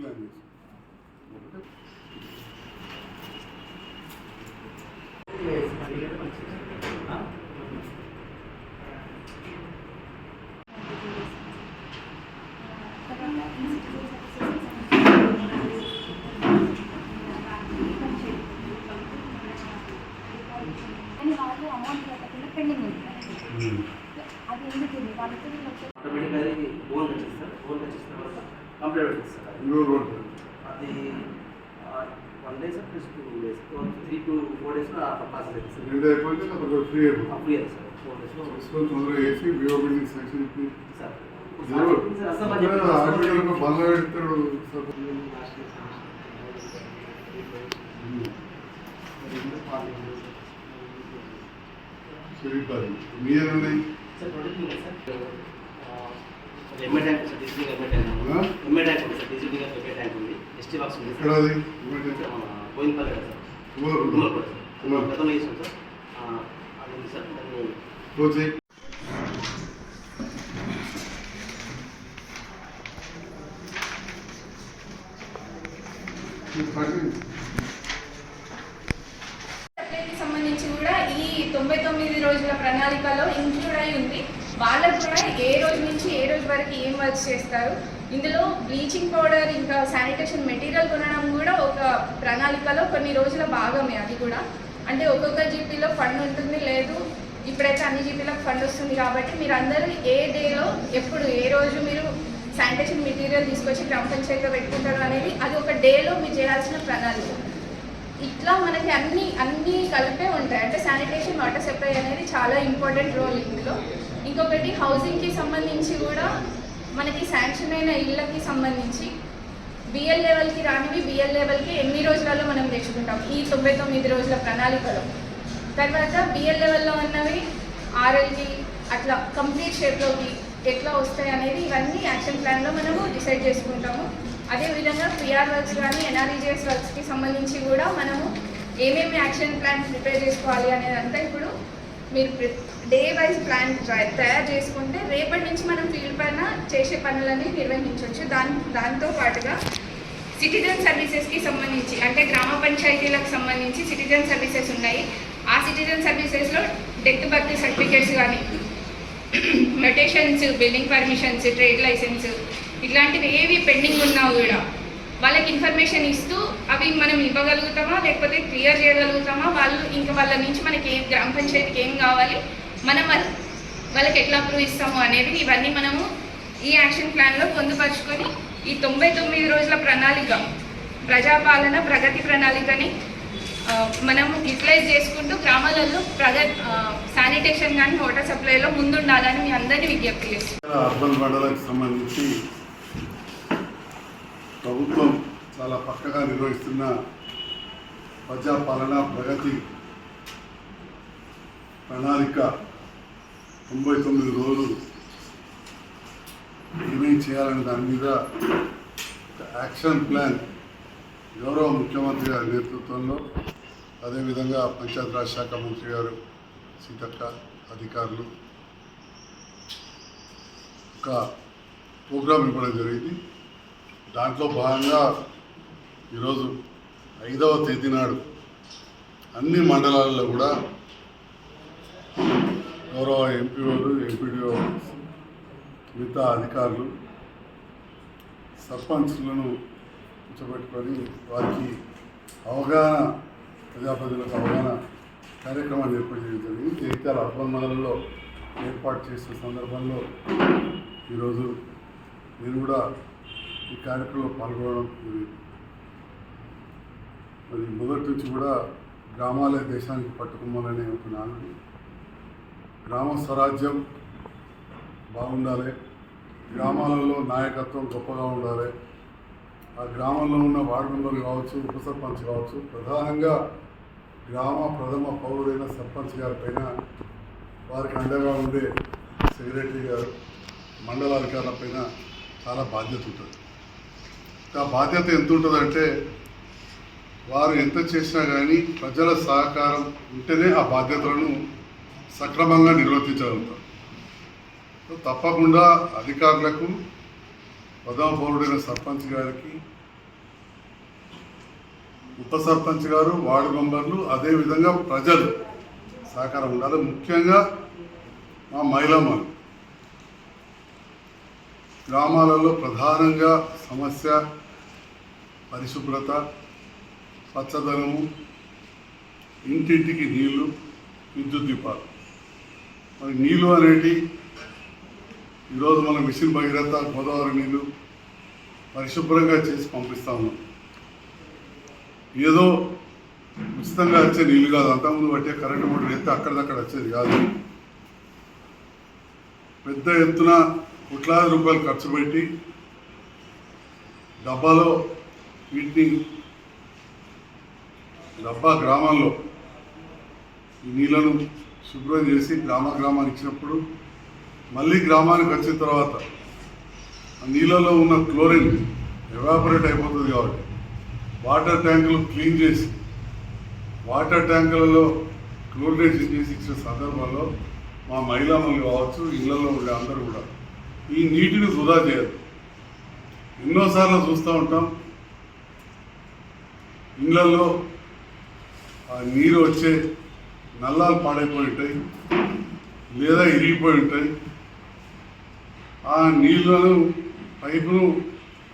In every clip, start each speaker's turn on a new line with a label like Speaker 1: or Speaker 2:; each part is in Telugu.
Speaker 1: ప్లాన్ చేసి
Speaker 2: పెండింగ్ ఉంది అది ఎందుకు వాళ్ళకి
Speaker 3: ఆటోమేటిక్గా ఓన్ వచ్చేస్తారు ఓన్ వచ్చిన తర్వాత కంప్లీట్ పెట్టేస్తారు అది 1 day sir plus 2 days 3 to 4 days process అవుతుంది
Speaker 1: రెండు అయిపోతే అప్పుడు ఫ్రీ
Speaker 3: ఫ్రీ అవుతుంది సార్ 4 days
Speaker 1: తొందరగా వేసి వివో బిల్డింగ్ సెక్షన్
Speaker 3: సార్
Speaker 1: బంగ్లా పెడతాడు మీరు
Speaker 3: సార్ ప్రొడక్ట్ ఉంది sir MA tank sir digital MA tank ఉంది సార్ డిజిటల్ ఎంఏ ట్యాంక్ ఉంది ఎస్టీ బాక్స్ ఉంది
Speaker 1: ఎక్కడ అది
Speaker 3: గోవిందపల్లి కదా సార్ గతంలో చేసాం సార్ అది ఉంది సార్ దాన్ని
Speaker 4: సంబంధించి కూడా ఈ 99 రోజుల ప్రణాళికలో ఇంక్లూడ్ అయి ఉంది. వాళ్ళకు కూడా ఏ రోజు నుంచి ఏ రోజు వరకు ఏం వర్క్ చేస్తారు, ఇందులో బ్లీచింగ్ పౌడర్ ఇంకా శానిటేషన్ మెటీరియల్ కొనడం కూడా ఒక ప్రణాళికలో కొన్ని రోజుల భాగమే. అది కూడా అంటే ఒక్కొక్క జీపీలో ఫండ్ ఉంటుంది, లేదు ఇప్పుడైతే అన్ని జీపీలకు ఫండ్ వస్తుంది కాబట్టి మీరు అందరూ ఏ డేలో ఎప్పుడు ఏ రోజు మీరు శానిటేషన్ మెటీరియల్ తీసుకొచ్చి గ్రామ పంచాయతీలో పెట్టుకుంటారు అనేది అది ఒక డేలో మీరు చేయాల్సిన ప్రణాళిక. ఇట్లా మనకి అన్ని కలిపే ఉంటాయి. అంటే శానిటేషన్ వాటర్ సప్లై అనేది చాలా ఇంపార్టెంట్ రోల్ ఇందులో. ఇంకొకటి హౌసింగ్కి సంబంధించి కూడా మనకి శాంక్షన్ అయిన ఇళ్ళకి సంబంధించి బిఎల్ లెవెల్కి రానివి బిఎల్ లెవెల్కి ఎన్ని రోజులలో మనం తెచ్చుకుంటాం ఈ 99 రోజుల ప్రణాళికలో. తర్వాత బిఎల్ లెవెల్లో ఉన్నవి ఆర్ఎల్కి అట్లా కంప్లీట్ షేప్లోకి ఎట్లా వస్తాయి అనేది ఇవన్నీ యాక్షన్ ప్లాన్లో మనము డిసైడ్ చేసుకుంటాము. అదేవిధంగా పిఆర్ వర్క్స్ కానీ ఎన్ఆర్ఈజిఎస్ వర్క్స్కి సంబంధించి కూడా మనము ఏమేమి యాక్షన్ ప్లాన్ ప్రిపేర్ చేసుకోవాలి అనేదంతా ఇప్పుడు మీరు డే వైజ్ ప్లాన్ తయారు చేసుకుంటే రేపటి నుంచి మనం ఫీల్డ్ పైన చేసే పనులన్నీ నిర్వహించవచ్చు. దాంతో పాటుగా సిటిజన్ సర్వీసెస్కి సంబంధించి అంటే గ్రామ పంచాయతీలకు సంబంధించి సిటిజన్ సర్వీసెస్ ఉన్నాయి. ఆ సిటిజన్ సర్వీసెస్లో డెత్ బర్త్ సర్టిఫికేట్స్ కానీ మెటేషన్స్, బిల్డింగ్ పర్మిషన్స్, ట్రేడ్ లైసెన్స్ ఇట్లాంటివి ఏవి పెండింగ్ ఉన్నా కూడా వాళ్ళకి ఇన్ఫర్మేషన్ ఇస్తూ అవి మనం ఇవ్వగలుగుతామా లేకపోతే క్లియర్ చేయగలుగుతామా, వాళ్ళు ఇంకా వాళ్ళ నుంచి మనకి గ్రామ పంచాయతీకి ఏం కావాలి, మనం వాళ్ళకి ఎట్లా అప్రూవ్ ఇస్తాము అనేది ఇవన్నీ మనము ఈ యాక్షన్ ప్లాన్లో పొందుపరుచుకొని ఈ 99 రోజుల ప్రణాళిక ప్రజాపాలన ప్రగతి ప్రణాళికని మనము యూటిలైజ్ చేసుకుంటూ గ్రామాలలో శానిటేషన్ కానీ వాటర్ సప్లైలో ముందుండాలని మీ అందరినీ విజ్ఞప్తి చేస్తున్నాం.
Speaker 1: అర్బన్ మండలానికి సంబంధించి ప్రభుత్వం చాలా పక్కగా నిర్వహిస్తున్న ప్రజాపాలన ప్రగతి ప్రణాళిక 99 రోజులు ఏమేమి చేయాలనే దాని మీద యాక్షన్ ప్లాన్ గౌరవ ముఖ్యమంత్రి గారి నేతృత్వంలో, అదేవిధంగా పంచాయతీరాజ్ శాఖ మంత్రి గారు సీతక్క అధికారులు ఒక ప్రోగ్రాం ఇవ్వడం జరిగింది. దాంట్లో భాగంగా ఈరోజు 5వ తేదీ నాడు అన్ని మండలాల్లో కూడా గౌరవ ఎంపీఓలు, ఎంపీడీఓ, మిగతా అధికారులు, సర్పంచ్లను కూర్చోబెట్టుకొని వారికి అవగాహన, ప్రజాప్రతినిధులకు అవగాహన కార్యక్రమాన్ని ఏర్పాటు చేయడం జరిగింది. జగిత్యాల అర్బన్ మండలంలో ఏర్పాటు చేసిన సందర్భంలో ఈరోజు నేను కూడా ఈ కార్యక్రమంలో పాల్గొనడం మరి మొదటి నుంచి కూడా గ్రామాలే దేశానికి పట్టుకోవాలనే ఒక నానుడి. గ్రామ స్వరాజ్యం బాగుండాలి, గ్రామాలలో నాయకత్వం గొప్పగా ఉండాలి. ఆ గ్రామంలో ఉన్న వార్డు మెంబర్లు కావచ్చు, ఉప సర్పంచ్ కావచ్చు, ప్రధానంగా గ్రామ ప్రథమ పౌరుడైన సర్పంచ్ గారి పైన వారికి అండగా ఉండే సెక్రటరీ గారు, మండల అధికారుల పైన చాలా బాధ్యత ఉంటుంది. ఆ బాధ్యత ఎంత ఉంటుందంటే వారు ఎంత చేసినా కానీ ప్రజల సహకారం ఉంటేనే ఆ బాధ్యతలను సక్రమంగా నిర్వర్తించగలుగుతారు. తప్పకుండా అధికారులకు, ప్రథమ పౌరుడైన సర్పంచ్ గారికి, ఉప సర్పంచ్ గారు, వార్డు మెంబర్లు, అదేవిధంగా ప్రజలు సహకారం ఉండాలి. ముఖ్యంగా మా మహిళలు గ్రామాలలో ప్రధానంగా సమస్య పరిశుభ్రత, స్వచ్ఛదనము, ఇంటింటికి నీళ్లు, విద్యుత్ దీపాలు. మరి నీళ్ళు అనేటి ఈరోజు మన మిషన్ భగీరథ, గోదావరి నీళ్ళు పరిశుభ్రంగా చేసి పంపిస్తా ఉన్నాం. ఏదో ఉచితంగా వచ్చే నీళ్ళు కాదు, అంతకుముందు పట్టే కరెంటు మోటార్ ఎత్తే అక్కడిదక్కడ వచ్చేది కాదు. పెద్ద ఎత్తున కోట్లాది రూపాయలు ఖర్చు పెట్టి డబ్బాలో వీటిని గ్రామాల్లో ఈ నీళ్లను శుభ్రం చేసి గ్రామానికి ఇచ్చినప్పుడు మళ్ళీ గ్రామానికి వచ్చిన తర్వాత ఆ నీళ్ళలో ఉన్న క్లోరిన్ ఎవాపరేట్ అయిపోతుంది. కాబట్టి వాటర్ ట్యాంకులు క్లీన్ చేసి వాటర్ ట్యాంకులలో క్లోరినేషన్ చేసి ఇచ్చిన సందర్భంలో మా మహిళలు కావచ్చు, ఇళ్లలో ఉండే అందరూ కూడా ఈ నీటిని వృధా చేయరు. ఎన్నోసార్లు చూస్తూ ఉంటాం, ఇళ్లలో ఆ నీరు వచ్చే నల్లాలు పాడైపోయి ఉంటాయి లేదా ఇరిగిపోయి ఉంటాయి. ఆ నీళ్లను పైపును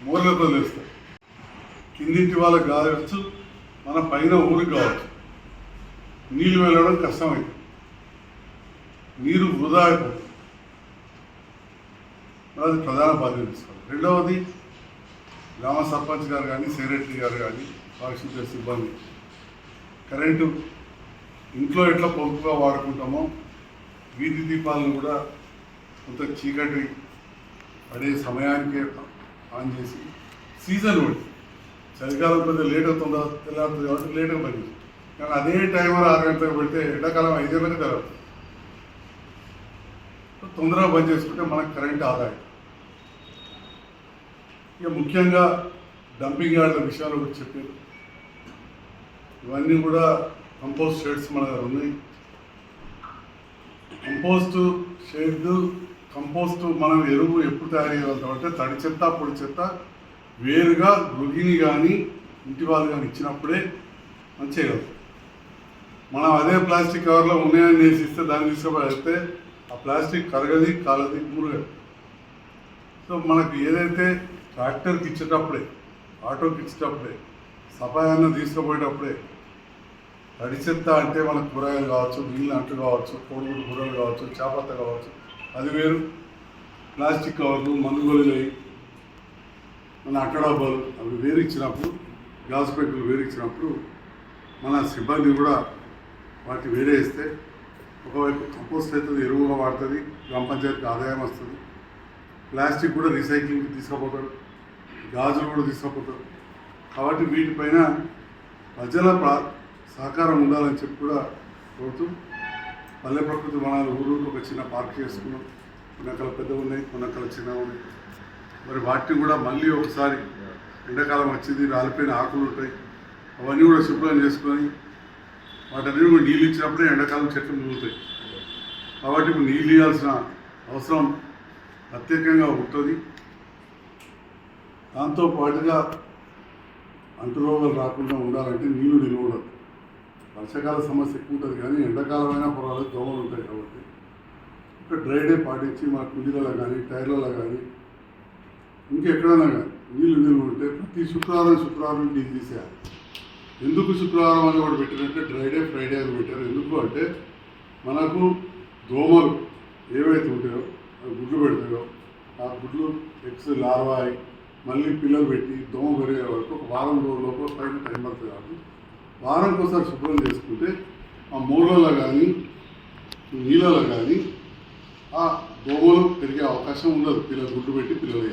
Speaker 1: మూలతో తెస్తాయి. కిందింటి వాళ్ళకి కావచ్చు, మన పైన ఊరికి కావచ్చు, నీళ్ళు వెళ్ళడం కష్టమైంది, నీరు వృధా అయిపోతుంది. అది ప్రధాన బాధ్యత తీసుకోవాలి. రెండవది గ్రామ సర్పంచ్ గారు కానీ, సెక్రటరీ గారు కానీ, పారిశుద్ధ్య సిబ్బంది కరెంటు ఇంట్లో ఎట్లా పొదుపుగా వాడుకుంటామో వీధి దీపాలను కూడా కొంత చీకటి పడే సమయానికే ఆన్ చేసి సీజన్ బట్టి చలికాలం కొద్దిగా లేట్ అవుతుందా తెల్లారుతుంది కాబట్టి లేట్గా పని. కానీ అదే టైంలో 6 గంటలకు పెడితే ఎండాకాలం 5 గంటలకు తెలవుతుంది. తొందరగా బంద్ చేసుకుంటే మనకు కరెంట్ ఆదాయం. ఇక ముఖ్యంగా డంపింగ్ యార్డ్ల విషయాలు కూడా చెప్పారు. ఇవన్నీ కూడా కంపోస్ట్ షెడ్స్ మన దగ్గర ఉన్నాయి. కంపోస్ట్ మనం ఎరువు ఎప్పుడు తయారు చేయగలుగుతాం అంటే తడి చెత్త, పొడి చెత్త వేరుగా గృహిణి కానీ ఇంటి వాళ్ళు కానీ ఇచ్చినప్పుడే మనం చేయగలుగుతాం. మనం అదే ప్లాస్టిక్ కవర్లో ఉన్నాయని వేసిస్తే దాన్ని తీసుకుపోతే ఆ ప్లాస్టిక్ కరగది, కాలది, మురగదు. సో మనకు ఏదైతే ట్రాక్టర్కి ఇచ్చేటప్పుడే, ఆటోకి ఇచ్చేటప్పుడే, సఫాయాన్ని తీసుకుపోయేటప్పుడే తడి చెత్త అంటే మన కూరగాయలు కావచ్చు, నీళ్ళు అంట్లు కావచ్చు, కోడిగుడ్డు కూరలు కావచ్చు, చేపత్త కావచ్చు, అది వేరు. ప్లాస్టిక్ కవర్లు, మందుగోళీలు, మన అట్టడబ్బాలు అవి వేరు ఇచ్చినప్పుడు, గ్యాస్ పెట్టులు వేరు ఇచ్చినప్పుడు మన సిబ్బంది కూడా వాటిని వేరే ఇస్తే ఒకవైపు కంపోస్ట్ అవుతుంది, ఎరువుగా వాడుతుంది, గ్రామ పంచాయతీకి ఆదాయం వస్తుంది. ప్లాస్టిక్ కూడా రీసైక్లింగ్కి తీసుకుపోతారు, గాజులు కూడా తీసుకుపోతారు. కాబట్టి వీటిపైన ప్రజల సహకారం ఉండాలని చెప్పి కూడా కోరుతూ పల్లె ప్రకృతి వనాలు ఊరూరికి ఒక చిన్న పార్క్ చేసుకున్నాం. కొన్నకల పెద్దవి ఉన్నాయి, కొన్నకల చిన్నవి ఉన్నాయి. మరి వాటిని కూడా మళ్ళీ ఒకసారి ఎండాకాలం వచ్చింది, రాలిపోయిన ఆకులు ఉంటాయి, అవన్నీ కూడా శుభ్రం చేసుకొని వాటన్నీ కూడా నీళ్ళు ఇచ్చినప్పుడే ఎండాకాలం చెట్లు మిగులుతాయి. కాబట్టి ఇప్పుడు నీళ్ళు ఇవ్వాల్సిన అవసరం ప్రత్యేకంగా ఉంటుంది. దాంతో పాటుగా అంటురోగాలు రాకుండా ఉండాలంటే నీళ్లు నిల్వ ఉండదు. వర్షాకాల సమస్య ఎక్కువ ఉంటుంది, కానీ ఎండాకాలమైనా పొలాలు దోమలు ఉంటాయి. కాబట్టి ఒక డ్రై డే పాటించి మా కుండీలలో కానీ, టైర్లలో కానీ, ఇంకెక్కడైనా కానీ నీళ్ళు నిల్వ ఉంటే ప్రతి శుక్రవారం నీళ్ళు తీసేయాలి. ఎందుకు శుక్రవారం అని కూడా పెట్టారంటే డ్రై డే, ఫ్రైడే అని పెట్టారు. ఎందుకు అంటే మనకు దోమలు ఏవైతే ఉంటాయో అవి గుడ్లు పెడతాయో ఆ గుడ్లు ఎగ్స్ లార్వా అయి మళ్ళీ పిల్లలు పెట్టి దోమ పెరిగే వరకు ఒక వారం రోజుల పైన టైం పడుతుంది. కాబట్టి వారానికి ఒకసారి శుభ్రం చేసుకుంటే ఆ మూలలో కానీ నీళ్ళలో కానీ ఆ దోమలు పెరిగే అవకాశం ఉండదు. గుడ్లు పెట్టి పిల్లలు